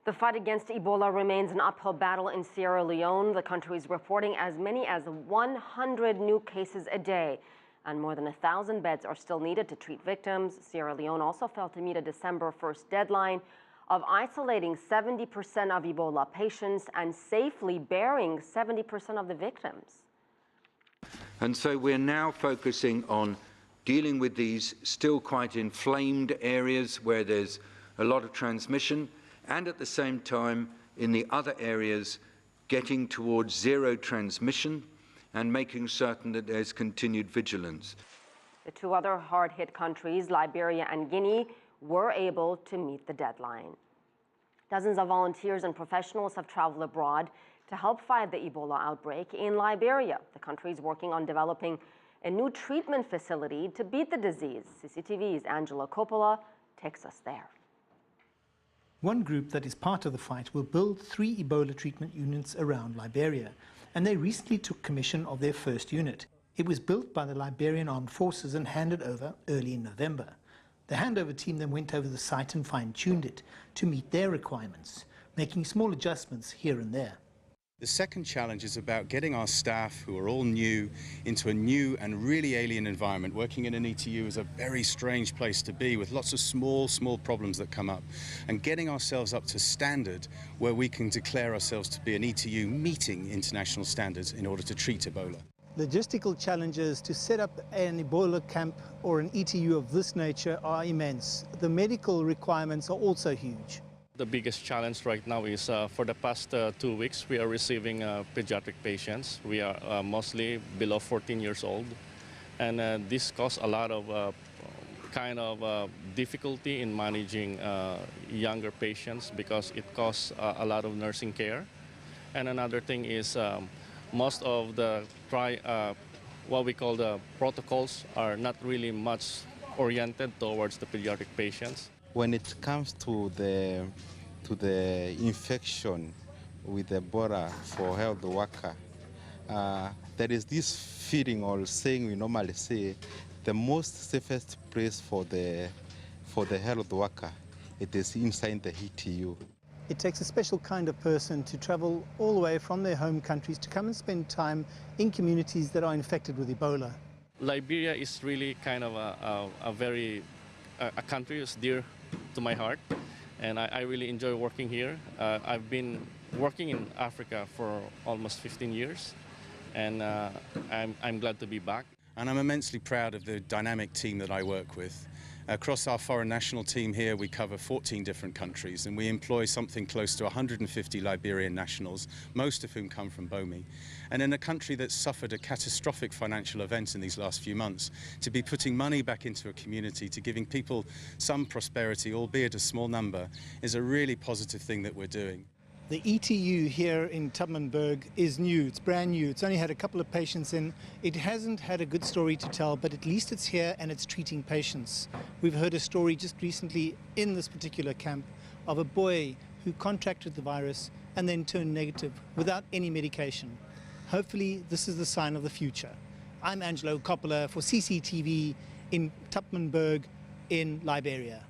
The fight against Ebola remains an uphill battle in Sierra Leone. The country is reporting as many as 100 new cases a day, and more than 1,000 beds are still needed to treat victims. Sierra Leone also failed to meet a December 1st deadline of isolating 70% of Ebola patients and safely burying 70% of the victims. And so we're now focusing on dealing with these still quite inflamed areas where there's a lot of transmission, and at the same time, in the other areas, getting towards zero transmission and making certain that there's continued vigilance. The two other hard-hit countries, Liberia and Guinea, were able to meet the deadline. Dozens of volunteers and professionals have traveled abroad to help fight the Ebola outbreak in Liberia. The country is working on developing a new treatment facility to beat the disease. cctv-news' Angelo Coppola takes us there. One group that is part of the fight will build 3 Ebola treatment units around Liberia, and they recently took commission of their first unit. It was built by the Liberian Armed Forces and handed over early in November. The handover team then went over the site and fine-tuned it to meet their requirements, making small adjustments here and there. The second challenge is about getting our staff, who are all new, into a new and really alien environment. Working in an ETU is a very strange place to be, with lots of small problems that come up. And getting ourselves up to standard where we can declare ourselves to be an ETU meeting international standards in order to treat Ebola. Logistical challenges to set up an Ebola camp or an ETU of this nature are immense. The medical requirements are also huge. The biggest challenge right now is for the past 2 weeks we are receiving pediatric patients. We are mostly below 14 years old, and this causes a lot of difficulty in managing younger patients because it costs a lot of nursing care. And another thing is most of the what we call the protocols are not really much oriented towards the pediatric patients. When it comes to the infection with Ebola for health worker, there is this feeling or saying we normally say, the most safest place for the health worker, it is inside the ETU. It takes a special kind of person to travel all the way from their home countries to come and spend time in communities that are infected with Ebola. Liberia is really kind of a country that's dear to my heart, and I really enjoy working here. I've been working in Africa for almost 15 years, and I'm glad to be back. And I'm immensely proud of the dynamic team that I work with. Across our foreign national team here, we cover 14 different countries, and we employ something close to 150 Liberian nationals, most of whom come from BOMI. And in a country that's suffered a catastrophic financial event in these last few months, to be putting money back into a community, to giving people some prosperity, albeit a small number, is a really positive thing that we're doing. The ETU here in Tubmanburg is new. It's brand new. It's only had a couple of patients in. It hasn't had a good story to tell, but at least it's here and it's treating patients. We've heard a story just recently in this particular camp of a boy who contracted the virus and then turned negative without any medication. Hopefully this is the sign of the future. I'm Angelo Coppola for CCTV in Tubmanburg in Liberia.